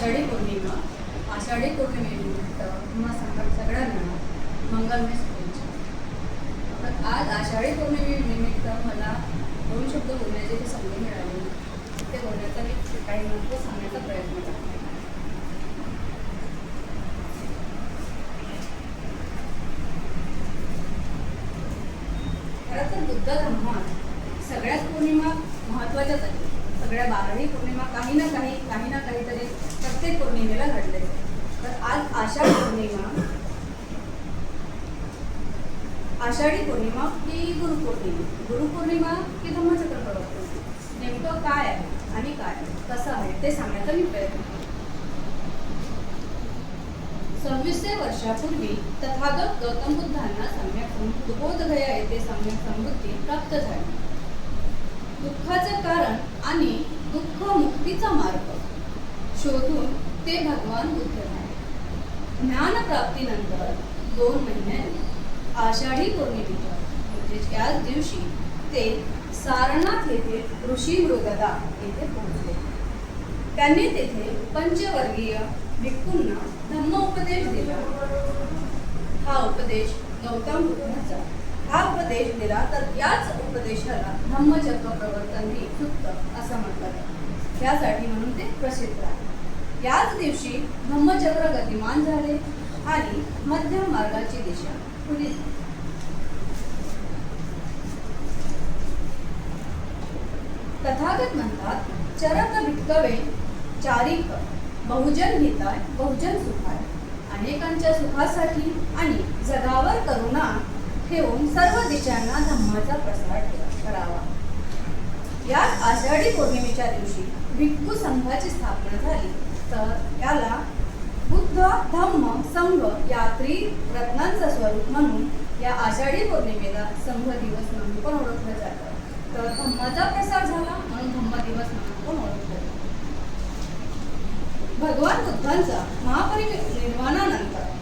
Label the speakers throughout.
Speaker 1: आषाढी पौर्णिमा. आषाढी पौर्णिमेनिमित्त तुम्हा सगळ्यांना मंगलमय शुभेच्छा. तर आज आषाढी पौर्णिमेनिमित्त मला दोन शब्द बोलण्याची जी संधी मिळाली ते बोलण्याचा मी काही महत्त्व सांगण्याचा प्रयत्न करते. खरं तर बुद्ध धर्मात सगळ्याच पौर्णिमा महत्त्वाच्याच आहेत. सगळ्या 12ही पौर्णिमा काही ना काहीतरी प्रत्येक पौर्णिमेला घडले. तर आज आषाढी पौर्णिमा ही गुरुपौर्णिमा की धम्मचक्र प्रवर्तन, नेमकं काय आहे आणि काय कसं आहे ते सांगण्याचा मी प्रयत्न करतो. 2600 वर्षापूर्वी तथागत गौतम बुद्धांना सम्यक बोधगया येथे सम्यक समृद्धी प्राप्त झाली. दुःखाचे कारण आणि दुःख मुक्तीचा मार्ग शोधून ते भगवान बुद्ध झाले. ज्ञानप्राप्तीनंतर 2 महिन्यांनी आषाढी पौर्णिमेच्या म्हणजे याच दिवशी ते सारनाथ येथे ऋषी मृगदा येथे पोहोचले. त्यांनी तेथे पंचवर्गीय भिक्खूंना धम्म उपदेश दिला. हा उपदेश गौतम बुद्धाचा. हा उपदेश दिला तर याच उपदेशाला धम्मचक्र प्रवर्तन ही सुक्त असं म्हटलं जातं. त्यासाठी म्हणून ते प्रसिद्ध आहे. याच दिवशी धम्मचक्र गतिमान झाले आणि मध्यम मार्गाची दिशा खुली. तथागत म्हणतात, चरक भिक्कवे चारिक, बहुजन हिताय बहुजन सुखाय. अनेकांच्या सुखासाठी आणि जगावर करुणा ठेवून सर्व दिशांना धम्माचा प्रसार करावा. या आषाढी पौर्णिमेच्या दिवशी भिक्खू संघाची स्थापना झाली. तर याला बुद्ध धम्म संघ या त्रिरत्नांचं स्वरूप म्हणून या आषाढी पौर्णिमेला संघ दिवस म्हणून पण ओळखलं जातं. तर धम्माचा प्रसार झाला म्हणून धम्म दिवस म्हणून पण ओळखलं जातं. भगवान बुद्धांचा महापरिनिर्वाणानंतर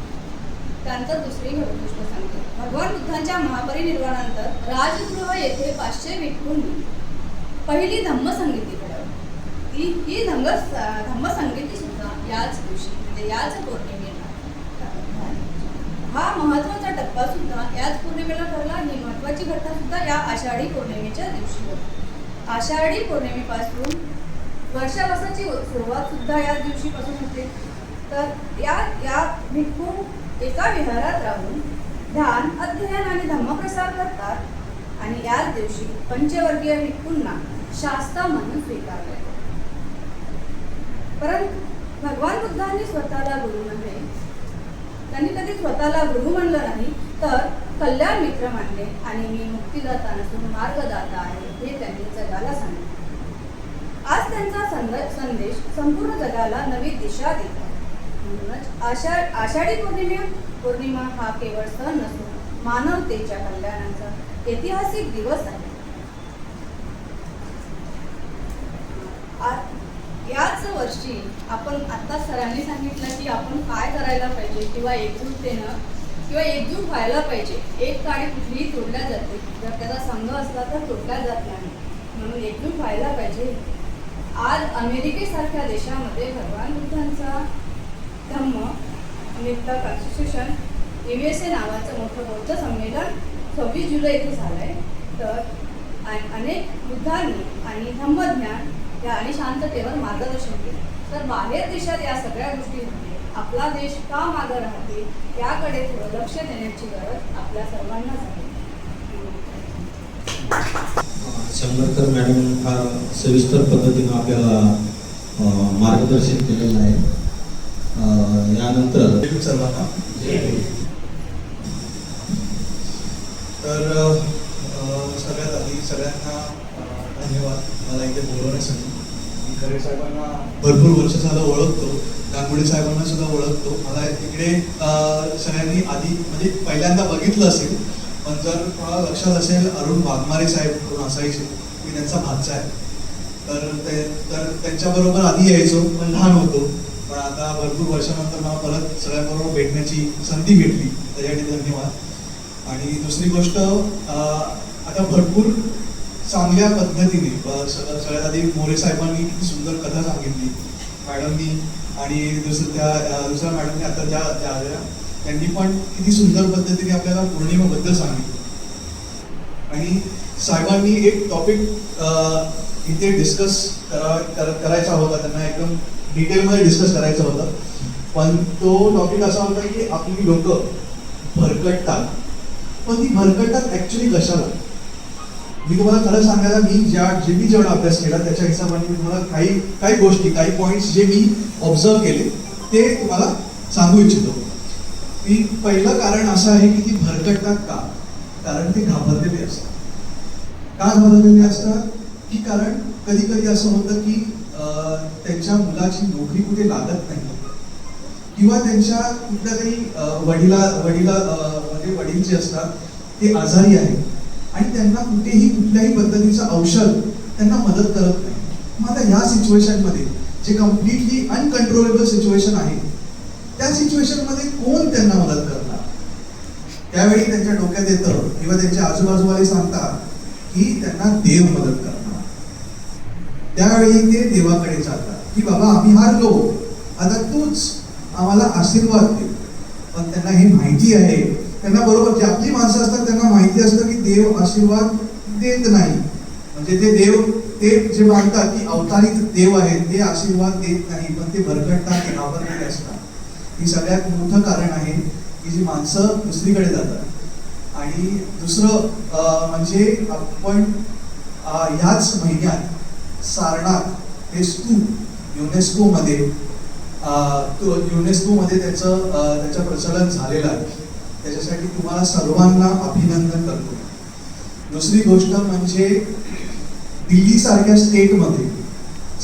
Speaker 1: त्यानंतर दुसरी गोष्ट सांगते. भगवान बुद्धांच्या महापरिनिर्वाणानंतर राजगृह येथे 500 भिक्खूंनी पहिली धम्मसंगीती घडवली. ही धम्मसंगीती सुद्धा याच दिवशी म्हणजे याच पौर्णिमेला झाली. हा महत्त्वाचा टप्पा सुद्धा याच पौर्णिमेला ठरला. ही महत्त्वाची घटना सुद्धा या आषाढी पौर्णिमेच्या दिवशी होती. आषाढी पौर्णिमेपासून वर्षावासाची सुरुवात सुद्धा याच दिवशीपासून होते. तर या भिक्खू एका विहारात राहून ध्यान, अध्ययन आणि धम्मप्रसार करतात आणि याच दिवशी पंचवर्गीय भिक्खूंना शास्ता म्हणून स्वीकारले. परंतु भगवान बुद्धांनी स्वतःला गुरु म्हणले. त्यांनी कधी स्वतःला गुरु म्हणलं नाही, तर कल्याण मित्र मानले आणि मी मुक्तिदाता नसून मार्गदाता आहे हे त्यांनी जगाला सांगितले. आज त्यांचा संदेश संपूर्ण जगाला नवी दिशा देतो. म्हणूनच आषाढी पौर्णिमा हा केवळ सण नसून मानवतेच्या कल्याणाचा ऐतिहासिक दिवस आहे. याच वर्षी आपण आता सरांनी सांगितलं की आपण काय करायला पाहिजे किंवा एकजूट व्हायला पाहिजे. एक काडी कुठलीही तोडल्या जाते. जर त्याचा संघ असला तर तोडल्या जात नाही. म्हणून एकजूट व्हायला पाहिजे. आज अमेरिकेसारख्या देशामध्ये भगवान बुद्धांचा धम्म निमित्त कॉन्स्टिट्यूशन USA नावाचं मोठं बौद्ध संमेलन 26 जुलै येथे झालं आहे. तर अनेक बुद्धांनी आणि धम्मज्ञान या आणि शांततेवर मार्गदर्शन केले. तर बाहेर देशात या सगळ्या गोष्टी होते. आपला देश का मागं राहते याकडे थोडं लक्ष देण्याची गरज आपल्या सर्वांनाच आहे.
Speaker 2: शंभरकर मॅडम फार सविस्तर पद्धतीनं आपल्याला मार्गदर्शन केलेलं आहे. यानंतर
Speaker 3: सर्वांना तर सगळ्यात आधी सगळ्यांना धन्यवाद मला इथे बोलवण्यासाठी. मी खरे साहेबांना भरपूर वर्ष झालं ओळखतो. गांगुडे साहेबांना सुद्धा ओळखतो. मला इकडे सगळ्यांनी आधी म्हणजे पहिल्यांदा बघितलं असेल, पण जर कोणाला लक्षात असेल अरुण वाघमारे साहेब कोण असायचे, मी त्यांचा भाचा आहे. तर त्यांच्याबरोबर आधी यायचो पण लहान होतो. पण आता भरपूर वर्षानंतर मला परत सगळ्यांबरोबर भेटण्याची संधी भेटली, त्यासाठी धन्यवाद. आणि दुसरी गोष्ट, आता भरपूर चांगल्या पद्धतीने सगळ्यात आधी मोरे साहेबांनी किती सुंदर कथा सांगितली मॅडमनी आणि दुसऱ्या मॅडमनी आता ज्या आल्या त्यांनी पण किती सुंदर पद्धतीने आपल्याला पौर्णिमेबद्दल सांगितलं. आणि साहेबांनी एक टॉपिक इथे डिस्कस करायचा होता, त्यांना एकदम डिटेलमध्ये डिस्कस करायचा होता. पण तो टॉपिक असा होता की आपली लोक भरकटतात, पण ती भरकटतात ऍक्च्युली कशाला. मी तुम्हाला खरं सांगायला, मी जेवढा अभ्यास केला त्याच्या हिशोबाने मी तुम्हाला काही गोष्टी, काही पॉईंट्स जे मी ऑब्झर्व केले ते तुम्हाला सांगू इच्छितो. की पहिलं कारण असं आहे की ती भरकटतात का, कारण ते घाबरलेले असतात. का घाबरलेले असतात की कारण कधी कधी असं होतं की त्यांच्या मुलाची नोकरी कुठे लागत नाही, किंवा त्यांच्या कुठल्या तरी म्हणजे वडील जे असतात ते आजारी आहेत आणि त्यांना कुठल्याही पद्धतीचं औषध त्यांना मदत करत नाही. मग आता ह्या सिच्युएशनमध्ये जे कम्प्लिटली अनकंट्रोलेबल सिच्युएशन आहे, त्या सिच्युएशनमध्ये कोण त्यांना मदत करणार. त्यावेळी त्यांच्या डोक्यात येतं किंवा त्यांच्या आजूबाजूवाले सांगतात की त्यांना देव मदत करणार. त्यावेळी ते देवाकडे जातात की बाबा आम्ही हारलो, आता तूच आम्हाला आशीर्वाद दे. पण त्यांना हे माहिती आहे, त्यांना बरोबर जे आपली माणसं असतात त्यांना माहिती असतं की देव आशीर्वाद देत नाही. म्हणजे ते देव ते जे मानतात की अवतारित देव आहेत ते आशीर्वाद देत नाही, पण ते भरकटतात, ते घाबरलेले असतात. ही सगळ्यात मोठं कारण आहे की जी माणसं दुसरीकडे जातात. आणि दुसरं म्हणजे आपण ह्याच महिन्यात सारनाथ हे स्तूप युनेस्कोमध्ये त्याचं प्रचलन झालेलं आहे. त्याच्यासाठी तुम्हाला सर्वांना अभिनंदन करतो. दुसरी गोष्ट म्हणजे दिल्लीसारख्या स्टेटमध्ये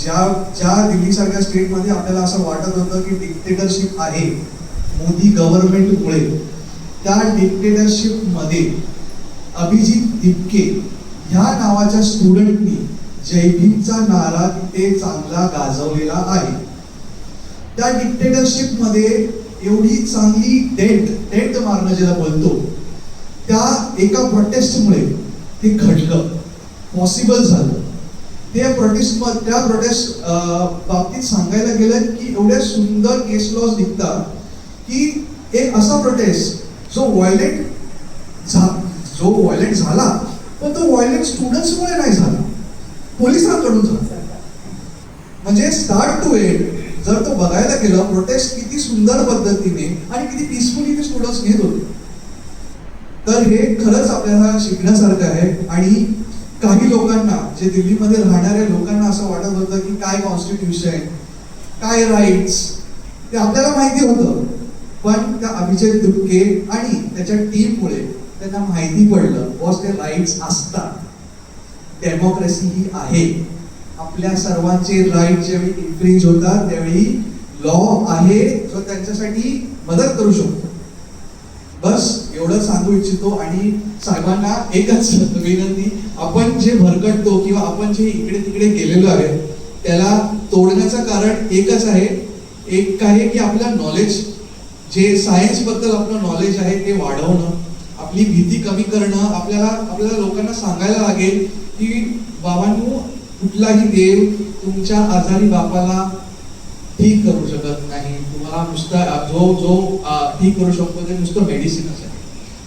Speaker 3: ज्या दिल्लीसारख्या स्टेटमध्ये आपल्याला असं वाटत होतं की डिक्टेटरशिप आहे मोदी गव्हर्नमेंटमुळे, त्या डिक्टेटरशिपमध्ये अभिजित दिपके ह्या नावाच्या स्टुडंटनी जय भीमचा नारा तिथे चांगला गाजवलेला आहे. त्या डिक्टेटरशिपमध्ये एवढी चांगली डेंट मारणं ज्याला बोलतो, त्या एका प्रोटेस्टमुळे ते घडलं, पॉसिबल झालं. त्या प्रोटेस्ट बाबतीत सांगायला गेलं की एवढ्या सुंदर केस लॉज निघतात की एक असा प्रोटेस्ट जो व्हायलेंट झाला, पण तो व्हायलेंट स्टुडंट्समुळे नाही झाला, पोलिसांकडून झाला. म्हणजे स्टार्ट टू एंड जर तो बघायला गेला, प्रोटेस्ट किती सुंदर पद्धतीने आणि किती पीसफुली ते स्टुडंट्स घेत होते. तर हे खरंच आपल्याला शिकण्यासारखं आहे. आणि काही लोकांना, जे दिल्लीमध्ये राहणाऱ्या लोकांना असं वाटत होतं की काय कॉन्स्टिट्यूशन, काय राईट्स, ते आपल्याला माहिती होतं. पण त्या अभिजित दिपके आणि त्याच्या टीममुळे त्यांना माहिती पडलं बॉस ते राईट्स असतात, डेमोक्रेसी ही आहे. आपल्या सर्वांचे राईट ज्यावेळी इन्फ्रिंज होतात त्यावेळी लॉ आहे जो त्यांच्यासाठी मदत करू शकतो. बस एवढं सांगू इच्छितो. आणि साहेबांना एकच विनंती, आपण जे भरकटतो किंवा आपण जे इकडे तिकडे गेलेलो आहे त्याला तोडण्याचं कारण एकच आहे. एक आहे की आपलं नॉलेज, जे सायन्स बद्दल आपलं नॉलेज आहे ते वाढवणं, आपली भीती कमी करणं. आपल्याला लोकांना सांगायला लागेल की बाबांनो, कुठलाही देव तुमच्या आजारी बापाला ठीक करू शकत नाही. तुम्हाला नुसता जो ठीक करू शकतो ते नुसतं मेडिसिनच आहे.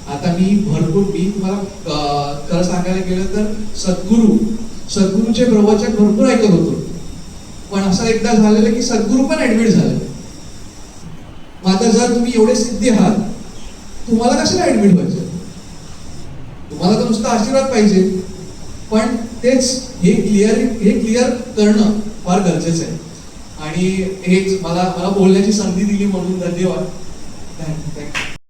Speaker 3: आता मी तुम्हाला खरं सांगायला गेलं तर सद्गुरूचे प्रवचन भरपूर ऐकत होतो. पण असं एकदा झालेलं की सद्गुरू पण ऍडमिट झाले. मग आता जर तुम्ही एवढे सिद्धी आहात, तुम्हाला कशाला ऍडमिट व्हायचं? तुम्हाला तर नुसता आशीर्वाद पाहिजे. पण तेच हे क्लिअर करणं फार गरजेचं आहे. आणि हेच मला बोलण्याची संधी दिली म्हणून धन्यवाद. थँक्यू.